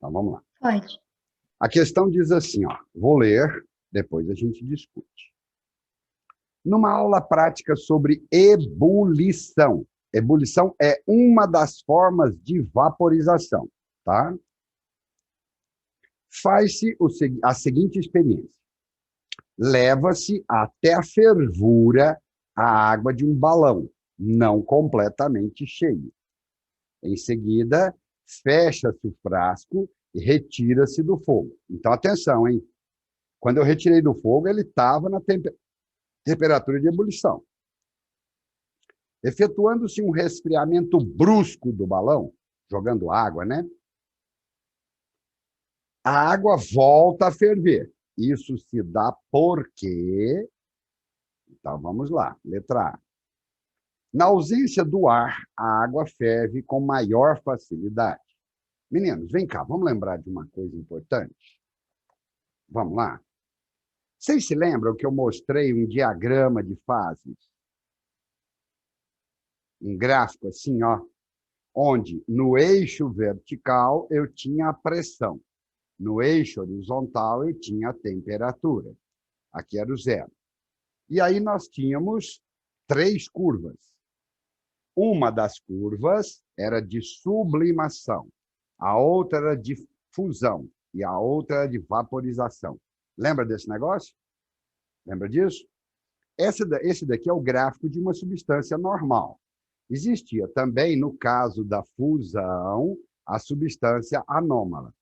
Então, vamos lá. Pode. A questão diz assim, ó, vou ler, depois a gente discute. Numa aula prática sobre ebulição. Ebulição é uma das formas de vaporização, tá? Faz-se a seguinte experiência. Leva-se até a fervura a água de um balão, não completamente cheio. Em seguida, fecha-se o frasco e retira-se do fogo. Então, atenção, hein? Quando eu retirei do fogo, ele estava na temperatura de ebulição. Efetuando-se um resfriamento brusco do balão, jogando água, né? A água volta a ferver. Isso se dá porque... Então, vamos lá. Letra A. Na ausência do ar, a água ferve com maior facilidade. Meninos, vem cá, vamos lembrar de uma coisa importante? Vamos lá? Vocês se lembram que eu mostrei um diagrama de fases? Um gráfico assim, ó, onde no eixo vertical eu tinha a pressão. No eixo horizontal eu tinha a temperatura. Aqui era o zero. E aí nós tínhamos 3 curvas. Uma das curvas era de sublimação, a outra era de fusão e a outra era de vaporização. Lembra desse negócio? Lembra disso? Esse daqui é o gráfico de uma substância normal. Existia também, no caso da fusão, a substância anômala.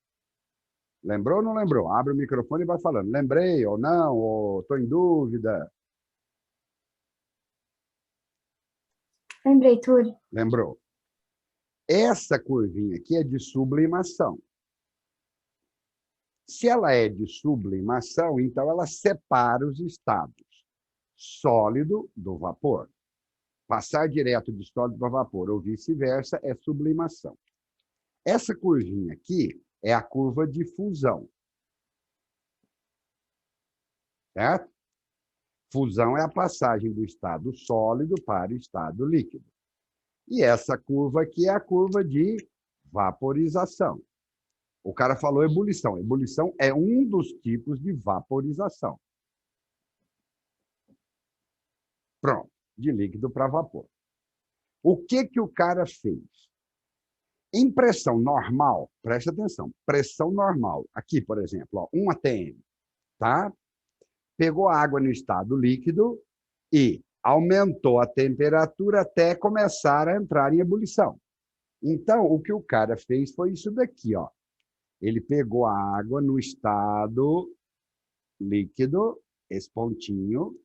Lembrou ou não lembrou? Abre o microfone e vai falando. Lembrei ou não? Ou estou em dúvida? Lembrei tudo. Lembrou. Essa curvinha aqui é de sublimação. Se ela é de sublimação, então ela separa os estados sólido do vapor. Passar direto de sólido para vapor ou vice-versa é sublimação. Essa curvinha aqui é a curva de fusão. Certo? Fusão é a passagem do estado sólido para o estado líquido. E essa curva aqui é a curva de vaporização. O cara falou ebulição. Ebulição é um dos tipos de vaporização. Pronto, de líquido para vapor. O que o cara fez? Em pressão normal, preste atenção, pressão normal, aqui, por exemplo, ó, 1 atm, tá? Pegou a água no estado líquido e aumentou a temperatura até começar a entrar em ebulição. Então, o que o cara fez foi isso daqui, ó. Ele pegou a água no estado líquido, esse pontinho,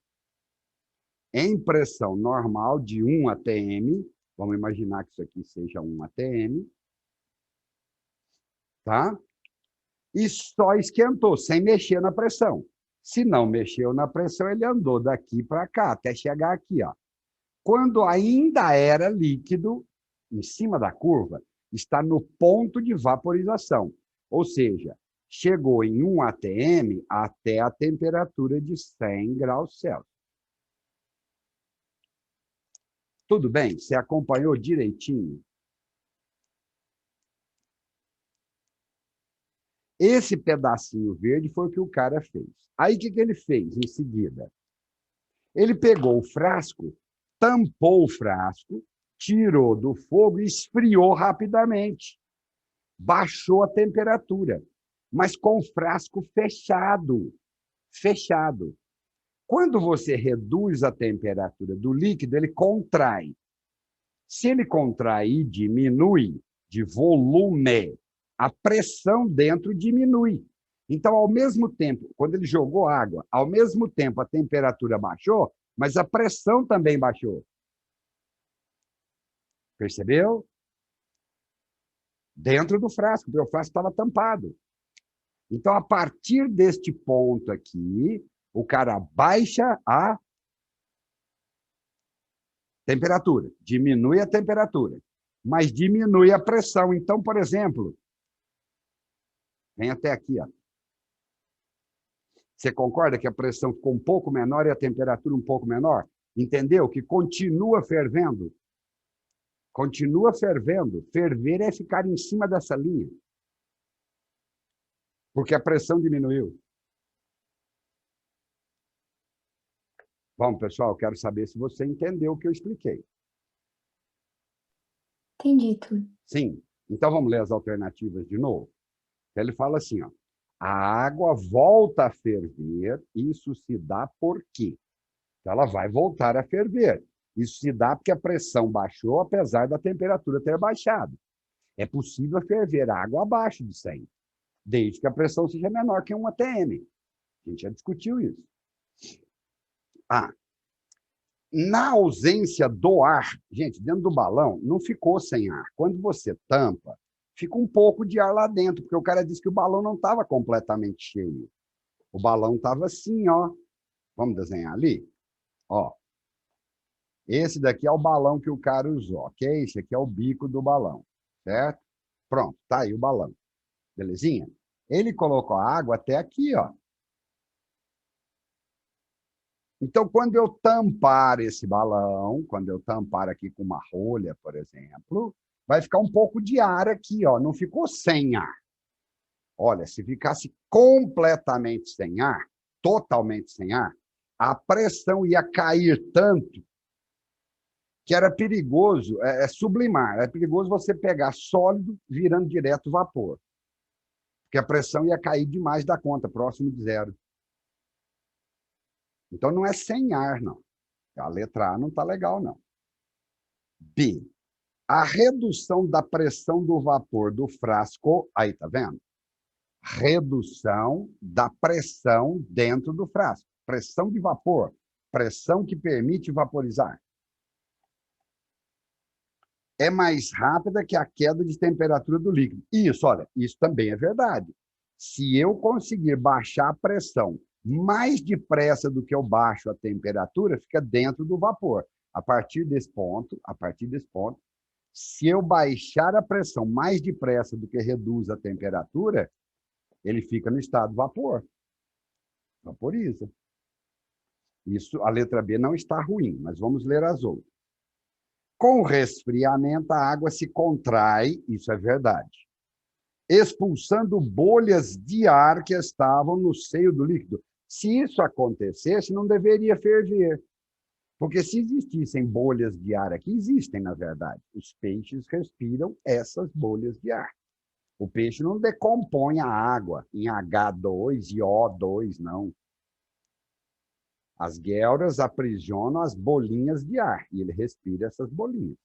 em pressão normal de 1 atm, vamos imaginar que isso aqui seja 1 atm, tá? E só esquentou, sem mexer na pressão. Se não mexeu na pressão, ele andou daqui para cá, até chegar aqui, ó. Quando ainda era líquido, em cima da curva, está no ponto de vaporização. Ou seja, chegou em 1 atm até a temperatura de 100 graus Celsius. Tudo bem? Você acompanhou direitinho? Esse pedacinho verde foi o que o cara fez. Aí, o que ele fez em seguida? Ele pegou o frasco, tampou o frasco, tirou do fogo e esfriou rapidamente. Baixou a temperatura, mas com o frasco fechado. Fechado. Quando você reduz a temperatura do líquido, ele contrai. Se ele contrai e diminui de volume, a pressão dentro diminui. Então, ao mesmo tempo, quando ele jogou água, ao mesmo tempo a temperatura baixou, mas a pressão também baixou. Percebeu? Dentro do frasco, porque o frasco estava tampado. Então, a partir deste ponto aqui, o cara baixa a temperatura, diminui a temperatura, mas diminui a pressão. Então, por exemplo, vem até aqui, ó. Você concorda que a pressão ficou um pouco menor e a temperatura um pouco menor? Entendeu? Que continua fervendo. Continua fervendo. Ferver é ficar em cima dessa linha. Porque a pressão diminuiu. Bom, pessoal, eu quero saber se você entendeu o que eu expliquei. Entendi tudo. Sim. Então, vamos ler as alternativas de novo? Ele fala assim, ó, a água volta a ferver, isso se dá por quê? Então, ela vai voltar a ferver. Isso se dá porque a pressão baixou, apesar da temperatura ter baixado. É possível ferver água abaixo de 100, desde que a pressão seja menor que 1 atm. A gente já discutiu isso. Ah, na ausência do ar, gente, dentro do balão não ficou sem ar. Quando você tampa, fica um pouco de ar lá dentro, porque o cara disse que o balão não estava completamente cheio. O balão estava assim, ó. Vamos desenhar ali? Ó. Esse daqui é o balão que o cara usou, ok? Esse aqui é o bico do balão, certo? Pronto, tá aí o balão. Belezinha? Ele colocou a água até aqui, ó. Então, quando eu tampar esse balão, quando eu tampar aqui com uma rolha, por exemplo, vai ficar um pouco de ar aqui, ó. Não ficou sem ar. Olha, se ficasse completamente sem ar, totalmente sem ar, a pressão ia cair tanto que era perigoso, sublimar, é perigoso você pegar sólido virando direto vapor, porque a pressão ia cair demais da conta, próximo de zero. Então, não é sem ar, não. A letra A não está legal, não. B. A redução da pressão do vapor do frasco, aí, tá vendo? Redução da pressão dentro do frasco. Pressão de vapor, pressão que permite vaporizar. É mais rápida que a queda de temperatura do líquido. Isso, olha, isso também é verdade. Se eu conseguir baixar a pressão mais depressa do que eu baixo a temperatura, fica dentro do vapor. A partir desse ponto, se eu baixar a pressão mais depressa do que reduz a temperatura, ele fica no estado vapor. Vaporiza. Isso, a letra B não está ruim, mas vamos ler as outras. Com resfriamento, a água se contrai, isso é verdade, expulsando bolhas de ar que estavam no seio do líquido. Se isso acontecesse, não deveria ferver. Porque se existissem bolhas de ar aqui, existem, na verdade. Os peixes respiram essas bolhas de ar. O peixe não decompõe a água em H2 e O2, não. As guelras aprisionam as bolinhas de ar e ele respira essas bolinhas.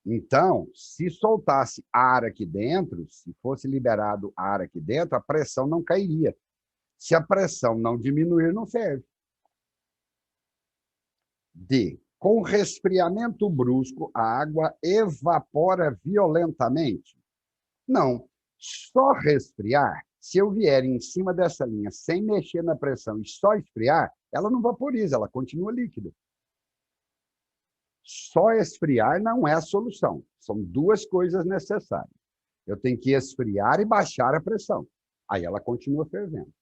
Então, se soltasse ar aqui dentro, se fosse liberado ar aqui dentro, a pressão não cairia. Se a pressão não diminuir, não ferve. D. Com resfriamento brusco, a água evapora violentamente? Não. Só resfriar, se eu vier em cima dessa linha sem mexer na pressão e só esfriar, ela não vaporiza, ela continua líquida. Só esfriar não é a solução. São duas coisas necessárias. Eu tenho que esfriar e baixar a pressão. Aí ela continua fervendo.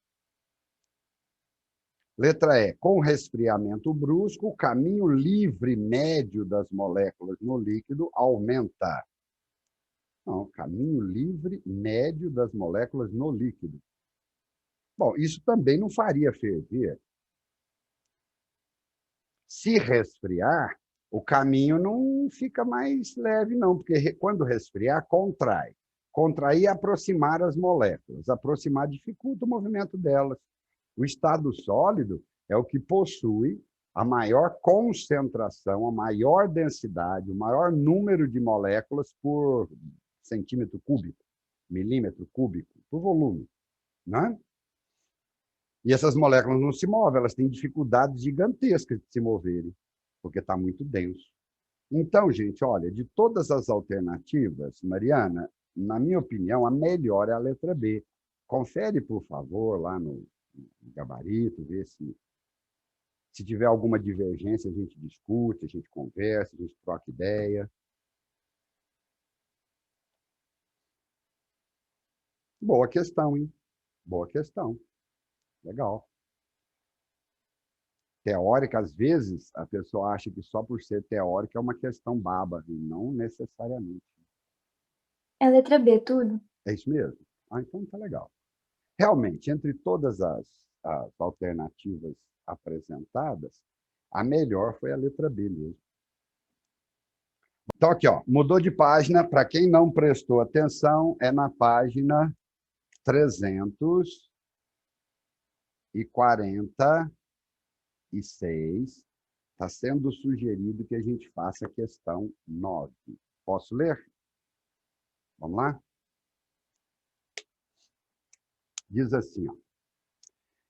Letra E. Com resfriamento brusco, o caminho livre médio das moléculas no líquido aumenta. Não, caminho livre médio das moléculas no líquido. Bom, isso também não faria ferver. Se resfriar, o caminho não fica mais leve, não, porque quando resfriar, contrai. Contrair é aproximar as moléculas. Aproximar dificulta o movimento delas. O estado sólido é o que possui a maior concentração, a maior densidade, o maior número de moléculas por centímetro cúbico, milímetro cúbico, por volume. Né? E essas moléculas não se movem, elas têm dificuldades gigantescas de se moverem, porque está muito denso. Então, gente, olha, de todas as alternativas, Mariana, na minha opinião, a melhor é a letra B. Confere, por favor, lá no gabarito, vê se tiver alguma divergência, a gente discute, a gente conversa, a gente troca ideia. Boa questão, hein? Boa questão. Legal. Teórica, às vezes, a pessoa acha que só por ser teórica é uma questão baba, e não necessariamente. É letra B, tudo? É isso mesmo? Ah, então tá legal. Realmente, entre todas as alternativas apresentadas, a melhor foi a letra B mesmo. Então, aqui, ó, mudou de página. Para quem não prestou atenção, é na página 346. Está sendo sugerido que a gente faça a questão 9. Posso ler? Vamos lá? Diz assim, ó.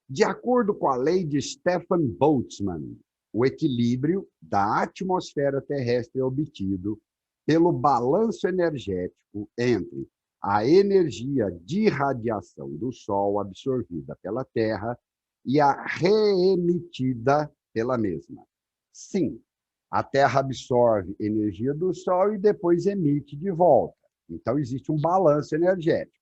De acordo com a lei de Stefan Boltzmann, o equilíbrio da atmosfera terrestre é obtido pelo balanço energético entre a energia de radiação do Sol absorvida pela Terra e a reemitida pela mesma. Sim, a Terra absorve energia do Sol e depois emite de volta. Então, existe um balanço energético.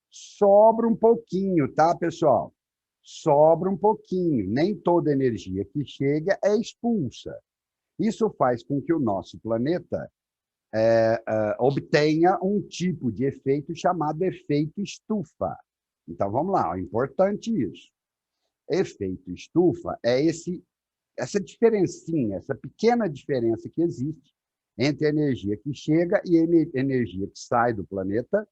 Sobra um pouquinho, tá, pessoal? Sobra um pouquinho. Nem toda energia que chega é expulsa. Isso faz com que o nosso planeta obtenha um tipo de efeito chamado efeito estufa. Então, vamos lá, é importante isso. Efeito estufa é essa diferencinha, essa pequena diferença que existe entre a energia que chega e a energia que sai do planeta.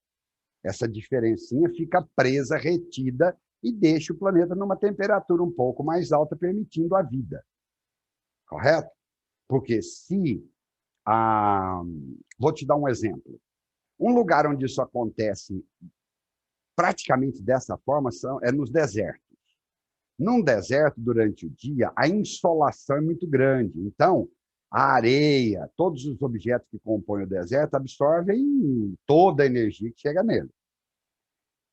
Essa diferencinha fica presa, retida, e deixa o planeta numa temperatura um pouco mais alta, permitindo a vida. Correto? Porque se... vou te dar um exemplo. Um lugar onde isso acontece praticamente dessa forma é nos desertos. Num deserto, durante o dia, a insolação é muito grande. Então, a areia, todos os objetos que compõem o deserto absorvem toda a energia que chega nele.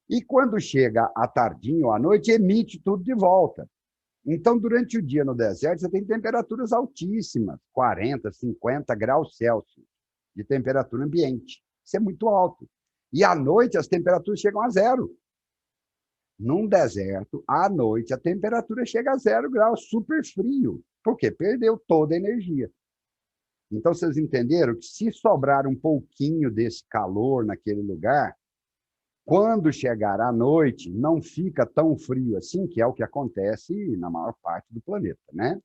E quando chega à tardinha ou à noite, emite tudo de volta. Então, durante o dia no deserto, você tem temperaturas altíssimas, 40, 50 graus Celsius de temperatura ambiente. Isso é muito alto. E à noite, as temperaturas chegam a zero. Num deserto, à noite, a temperatura chega a 0 graus, super frio. Por quê? Perdeu toda a energia. Então, vocês entenderam que se sobrar um pouquinho desse calor naquele lugar, quando chegar à noite, não fica tão frio assim, que é o que acontece na maior parte do planeta, né?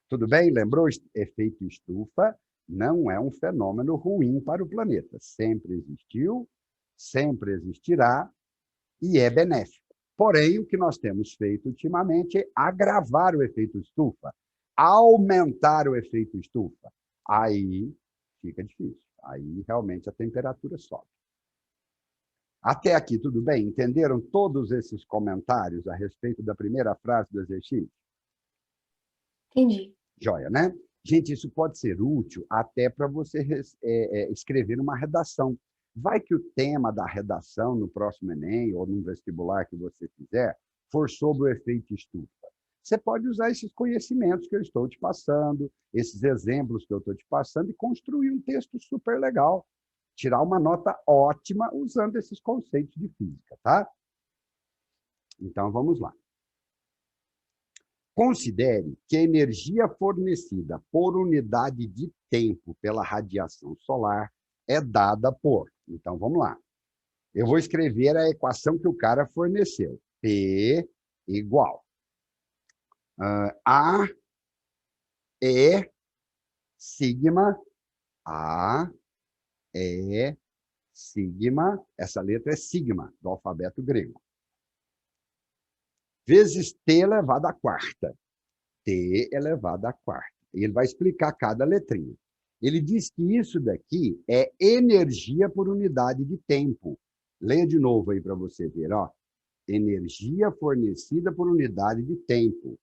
Tudo bem? Lembrou? Efeito estufa não é um fenômeno ruim para o planeta. Sempre existiu, sempre existirá e é benéfico. Porém, o que nós temos feito ultimamente é agravar o efeito estufa, aumentar o efeito estufa. Aí fica difícil. Aí realmente a temperatura sobe. Até aqui, tudo bem? Entenderam todos esses comentários a respeito da primeira frase do exercício? Entendi. Joia, né? Gente, isso pode ser útil até para você escrever uma redação. Vai que o tema da redação no próximo Enem ou no vestibular que você fizer for sobre o efeito estufa. Você pode usar esses conhecimentos que eu estou te passando, esses exemplos que eu estou te passando e construir um texto super legal. Tirar uma nota ótima usando esses conceitos de física, tá? Então, vamos lá. Considere que a energia fornecida por unidade de tempo pela radiação solar é dada por... Então, vamos lá. Eu vou escrever a equação que o cara forneceu. P igual A E sigma A E sigma, essa letra é sigma, do alfabeto grego, vezes t elevado à quarta. T elevado à quarta. E ele vai explicar cada letrinha. Ele diz que isso daqui é energia por unidade de tempo. Leia de novo aí para você ver, ó. Energia fornecida por unidade de tempo.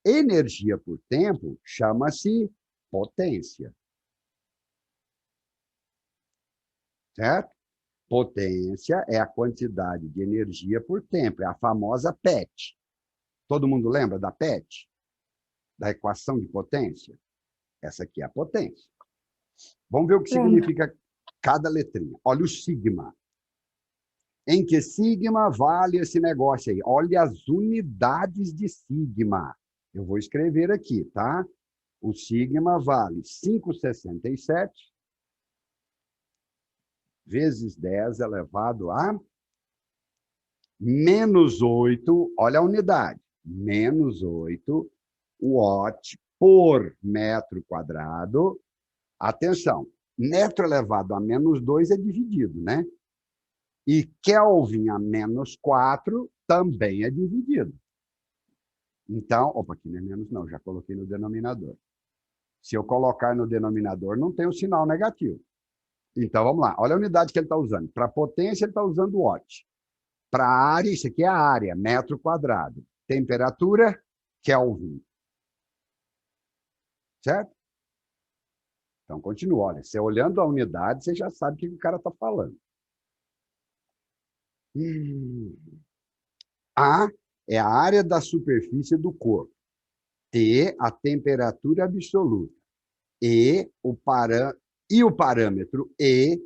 Energia por tempo chama-se potência. Certo? Potência é a quantidade de energia por tempo, é a famosa PET. Todo mundo lembra da PET? Da equação de potência? Essa aqui é a potência. Vamos ver o que significa cada letrinha. Olha o sigma. Em que sigma vale esse negócio aí? Olha as unidades de sigma. Eu vou escrever aqui, tá? O sigma vale 5,67 vezes 10 elevado a menos 8, olha a unidade, menos 8 watt por metro quadrado. Atenção, metro elevado a menos 2 é dividido, né? E Kelvin a menos 4 também é dividido. Então, opa, aqui não é menos não, já coloquei no denominador. Se eu colocar no denominador, não tem o sinal negativo. Então, vamos lá. Olha a unidade que ele está usando. Para potência, ele está usando watt. Para área, isso aqui é a área, metro quadrado. Temperatura, Kelvin. Certo? Então, continua. Olha, você olhando a unidade, você já sabe o que o cara está falando. A é a área da superfície do corpo. T, a temperatura absoluta. O parâmetro E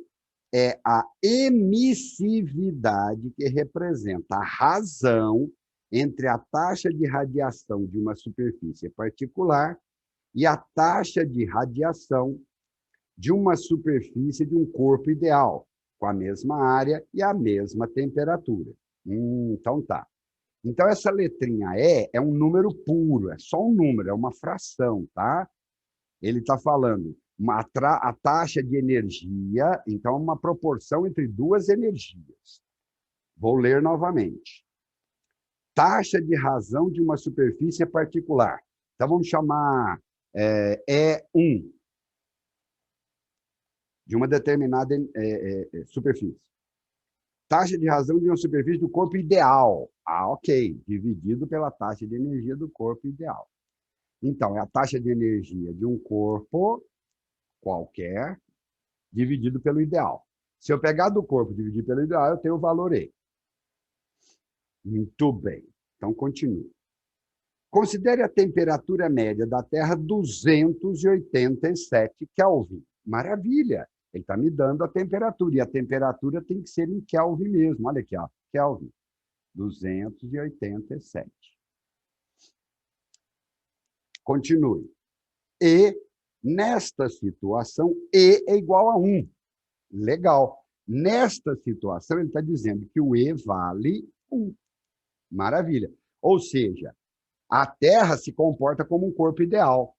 é a emissividade, que representa a razão entre a taxa de radiação de uma superfície particular e a taxa de radiação de uma superfície de um corpo ideal, com a mesma área e a mesma temperatura. Então tá. Então essa letrinha E é um número puro, é só um número, é uma fração, tá? Ele está falando a taxa de energia, então uma proporção entre duas energias. Vou ler novamente. Taxa de razão de uma superfície particular. Então vamos chamar E1, de uma determinada superfície. Taxa de razão de uma superfície do corpo ideal. Ok. Dividido pela taxa de energia do corpo ideal. Então, é a taxa de energia de um corpo qualquer, dividido pelo ideal. Se eu pegar do corpo e dividir pelo ideal, eu tenho o valor E. Muito bem. Então, continue. Considere a temperatura média da Terra 287 Kelvin. Maravilha! Ele está me dando a temperatura, e a temperatura tem que ser em Kelvin mesmo. Olha aqui, ó, Kelvin, 287. Continue. E, nesta situação, E é igual a 1. Legal. Nesta situação, ele está dizendo que o E vale 1. Maravilha. Ou seja, a Terra se comporta como um corpo ideal.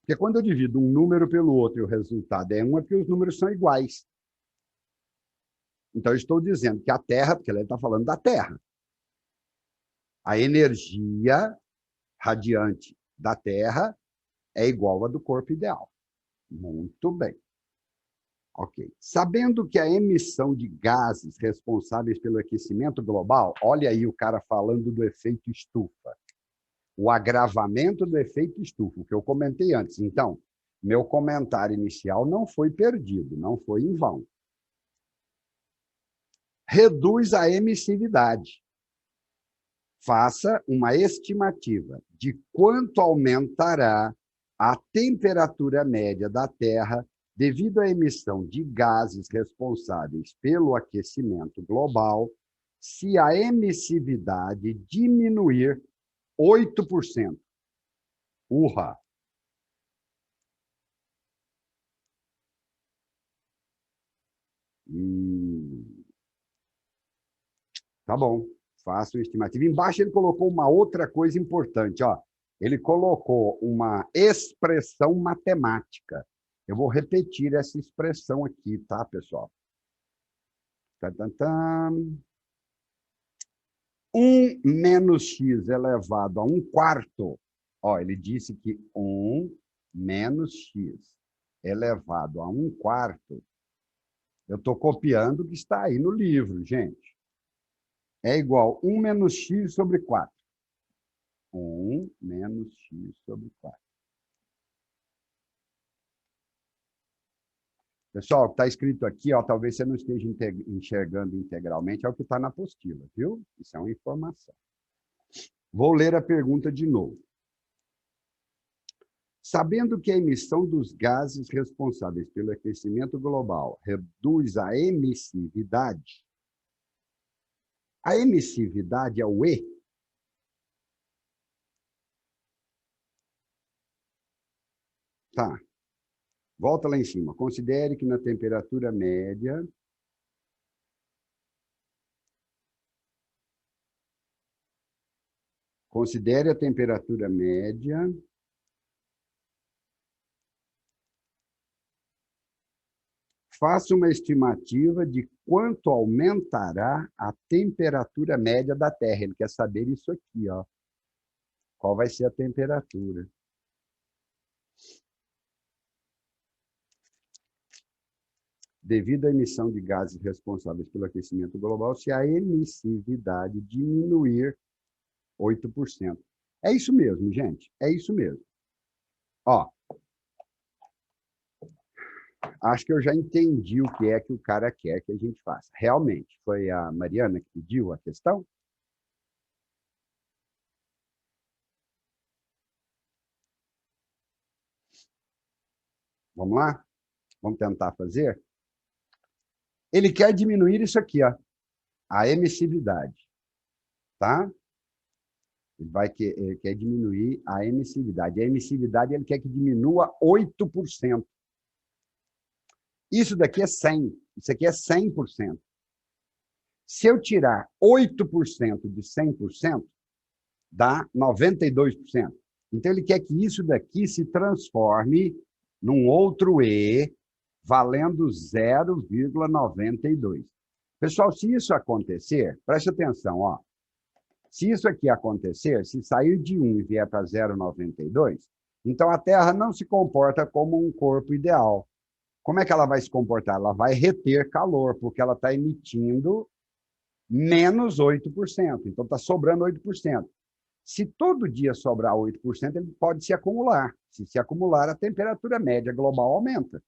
Porque quando eu divido um número pelo outro e o resultado é 1, é porque os números são iguais. Então, eu estou dizendo que a Terra, porque ele está falando da Terra, a energia radiante da Terra é igual à do corpo ideal. Muito bem. Ok. Sabendo que a emissão de gases responsáveis pelo aquecimento global, olha aí o cara falando do efeito estufa. O agravamento do efeito estufa, o que eu comentei antes. Então, meu comentário inicial não foi perdido, não foi em vão. Reduz a emissividade. Faça uma estimativa de quanto aumentará a temperatura média da Terra devido à emissão de gases responsáveis pelo aquecimento global, se a emissividade diminuir 8%. Urra! Tá bom, faço uma estimativa. Embaixo ele colocou uma outra coisa importante, ó. Ele colocou uma expressão matemática. Eu vou repetir essa expressão aqui, tá, pessoal? 1 menos x elevado a 1/4. Ó, ele disse que 1 menos x elevado a 1/4. Eu estou copiando o que está aí no livro, gente. É igual a 1 menos x sobre 4. 1 menos x sobre 4. Pessoal, está escrito aqui, ó, talvez você não esteja enxergando integralmente, é o que está na apostila, viu? Isso é uma informação. Vou ler a pergunta de novo. Sabendo que a emissão dos gases responsáveis pelo aquecimento global reduz a emissividade é o E. Tá. Volta lá em cima. Considere que na temperatura média Considere a temperatura média faça uma estimativa de quanto aumentará a temperatura média da Terra. Ele quer saber isso aqui, ó. Qual vai ser a temperatura? Devido à emissão de gases responsáveis pelo aquecimento global, se a emissividade diminuir 8%. É isso mesmo, gente. É isso mesmo. Ó, acho que eu já entendi o que é que o cara quer que a gente faça. Realmente, foi a Mariana que pediu a questão? Vamos lá? Vamos tentar fazer? Ele quer diminuir isso aqui, ó, a emissividade. Tá? Ele quer diminuir a emissividade. A emissividade ele quer que diminua 8%. Isso daqui é 100. Isso aqui é 100%. Se eu tirar 8% de 100%, dá 92%. Então, ele quer que isso daqui se transforme num outro E, valendo 0,92. Pessoal, se isso acontecer, preste atenção, ó. Se isso aqui acontecer, se sair de 1 e vier para 0,92, então a Terra não se comporta como um corpo ideal. Como é que ela vai se comportar? Ela vai reter calor, porque ela está emitindo menos 8%. Então, está sobrando 8%. Se todo dia sobrar 8%, ele pode se acumular. Se acumular, a temperatura média global aumenta.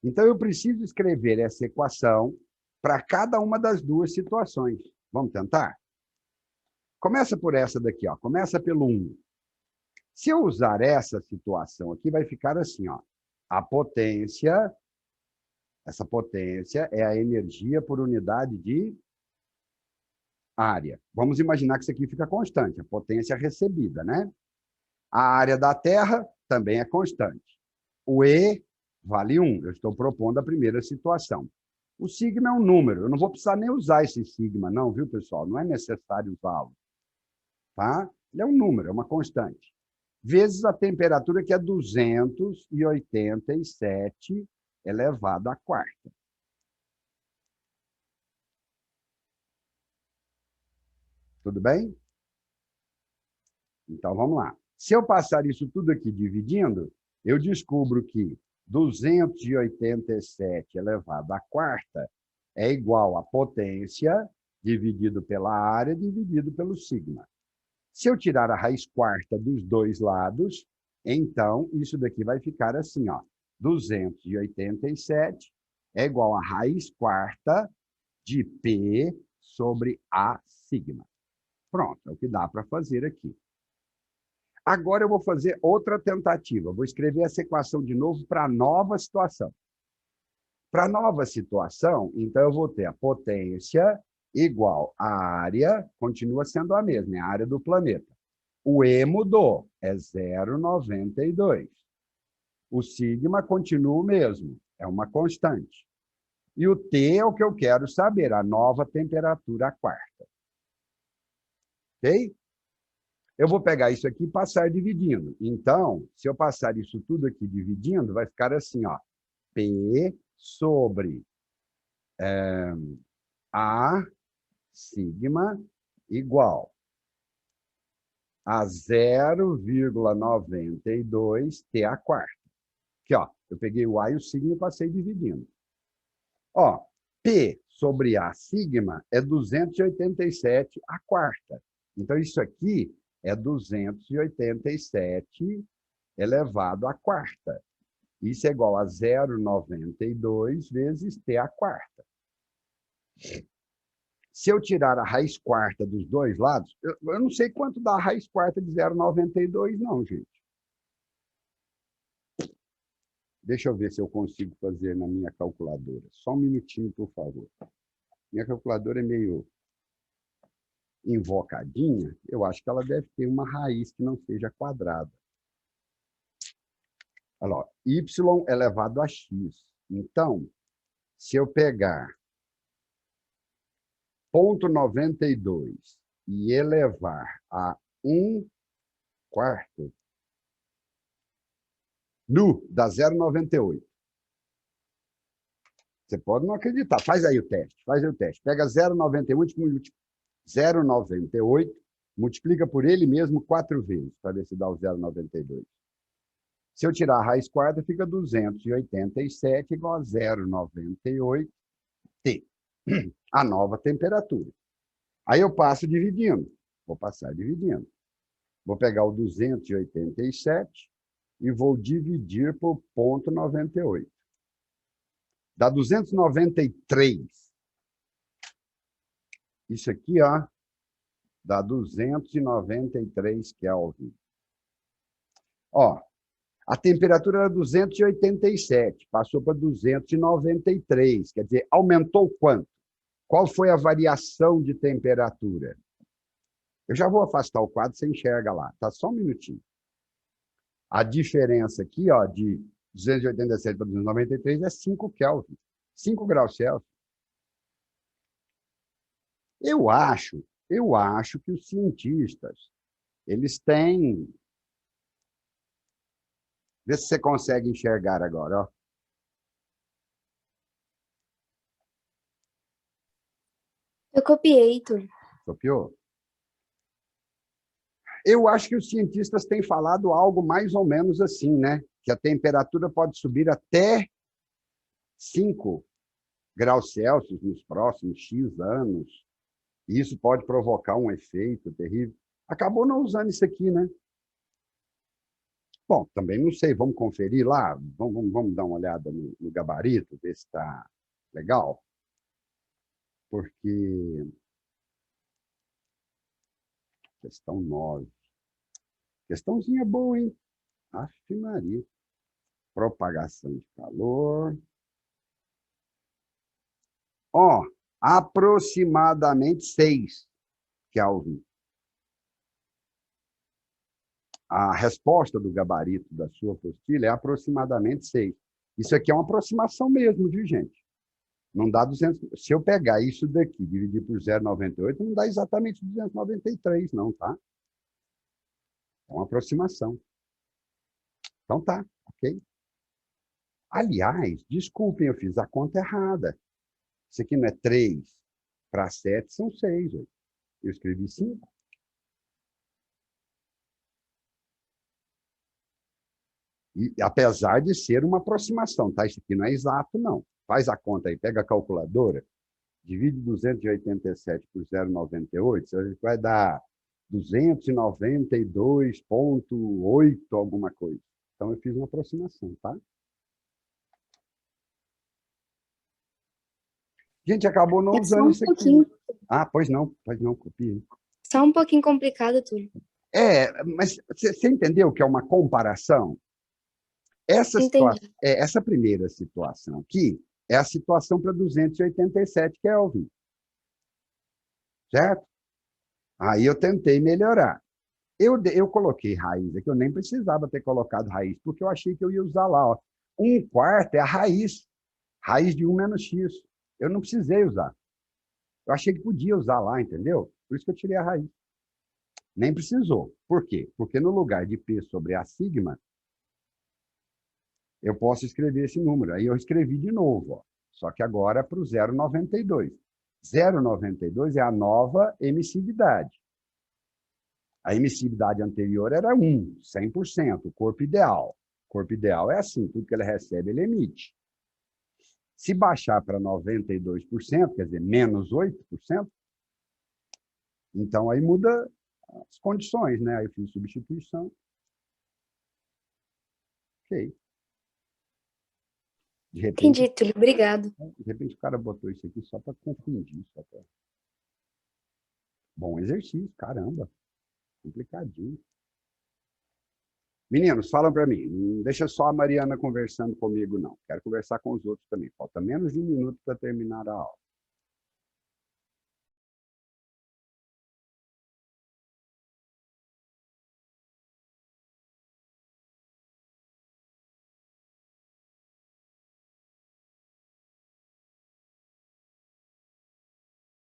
Então, eu preciso escrever essa equação para cada uma das duas situações. Vamos tentar? Começa por essa daqui, ó. Começa pelo 1. Se eu usar essa situação aqui, vai ficar assim, ó. A potência, essa potência é a energia por unidade de área. Vamos imaginar que isso aqui fica constante, a potência recebida, né? A área da Terra também é constante. O E vale 1. Eu estou propondo a primeira situação. O sigma é um número. Eu não vou precisar nem usar esse sigma, não, viu, pessoal? Não é necessário usá-lo. Tá? Ele é um número, é uma constante. Vezes a temperatura, que é 287 elevado à quarta. Tudo bem? Então, vamos lá. Se eu passar isso tudo aqui dividindo, eu descubro que 287 elevado à quarta é igual a potência dividido pela área dividido pelo sigma. Se eu tirar a raiz quarta dos dois lados, então isso daqui vai ficar assim, ó. 287 é igual a raiz quarta de P sobre A sigma. Pronto, é o que dá para fazer aqui. Agora eu vou fazer outra tentativa. Vou escrever essa equação de novo para a nova situação. Para a nova situação, então eu vou ter a potência igual à área, continua sendo a mesma, é a área do planeta. O E mudou, é 0,92. O sigma continua o mesmo, é uma constante. E o T é o que eu quero saber, a nova temperatura quarta. Ok? Eu vou pegar isso aqui e passar dividindo. Então, se eu passar isso tudo aqui dividindo, vai ficar assim, ó. P sobre A sigma igual a 0,92 T a quarta. Aqui, ó, eu peguei o A e o sigma e passei dividindo. Ó, P sobre A sigma é 287 a quarta. Então, isso aqui é 287 elevado à quarta. Isso é igual a 0,92 vezes T a quarta. Se eu tirar a raiz quarta dos dois lados, eu não sei quanto dá a raiz quarta de 0,92, não, gente. Deixa eu ver se eu consigo fazer na minha calculadora. Só um minutinho, por favor. Minha calculadora é meio invocadinha. Eu acho que ela deve ter uma raiz que não seja quadrada. Olha lá, y elevado a x. Então, se eu pegar 0,92 e elevar a 1/4 dá 0,98. Você pode não acreditar. Faz aí o teste. Pega 0,98, multiplica por ele mesmo 4 vezes, para ver se dá o 0,92. Se eu tirar a raiz quarta, fica 287 igual a 0,98 T, a nova temperatura. Aí eu passo dividindo. Vou passar dividindo. Vou pegar o 287 e vou dividir por 0,98. Dá 293. Isso aqui, ó, dá 293 Kelvin. Ó, a temperatura era 287, passou para 293. Quer dizer, aumentou quanto? Qual foi a variação de temperatura? Eu já vou afastar o quadro, você enxerga lá. Tá só um minutinho. A diferença aqui, ó, de 287 para 293 é 5 Kelvin. 5 graus Celsius. Eu acho que os cientistas, eles têm... Vê se você consegue enxergar agora, ó. Eu copiei, Túlio. Copiou? Eu acho que os cientistas têm falado algo mais ou menos assim, né? Que a temperatura pode subir até 5 graus Celsius nos próximos X anos. E isso pode provocar um efeito terrível. Acabou não usando isso aqui, né? Bom, também não sei, vamos conferir lá, vamos dar uma olhada no gabarito, ver se está legal. Porque... Questão 9. Questãozinha boa, hein? Afe Maria. Propagação de calor. Ó, aproximadamente 6 Kelvin. A resposta do gabarito da sua apostila é aproximadamente 6. Isso aqui é uma aproximação mesmo, viu, gente? Não dá 200... Se eu pegar isso daqui e dividir por 0,98, não dá exatamente 293, não, tá? É uma aproximação. Então tá, ok? Aliás, desculpem, eu fiz a conta errada. Isso aqui não é 3 para 7, são 6. Eu escrevi 5. E, apesar de ser uma aproximação, tá? Isso aqui não é exato, não. Faz a conta aí, pega a calculadora, divide 287 por 0,98, você vai dar 292,8 alguma coisa. Então, eu fiz uma aproximação, tá? Gente, acabou não usando isso aqui. Ah, pois não, copia. Só um pouquinho complicado, Túlio. Mas você entendeu que é uma comparação? Essa primeira situação aqui é a situação para 287 Kelvin. Certo? Aí eu tentei melhorar. Eu coloquei raiz aqui, eu nem precisava ter colocado raiz, porque eu achei que eu ia usar lá. Ó. 1/4 é a raiz. Raiz de 1 menos x. Eu não precisei usar. Eu achei que podia usar lá, entendeu? Por isso que eu tirei a raiz. Nem precisou. Por quê? Porque no lugar de P sobre A sigma, eu posso escrever esse número. Aí eu escrevi de novo, ó. Só que agora é para o 0,92. 0,92 é a nova emissividade. A emissividade anterior era 1, 100%, o corpo ideal. O corpo ideal é assim, tudo que ele recebe, ele emite. Se baixar para 92%, quer dizer, menos 8%, então aí muda as condições, né? Aí eu fiz substituição. Ok. De repente, entendi, Túlio. Obrigado. De repente o cara botou isso aqui só para confundir. Bom exercício, caramba. Complicadinho. Meninos, falam para mim. Não deixa só a Mariana conversando comigo, não. Quero conversar com os outros também. Falta menos de 1 minuto para terminar a aula.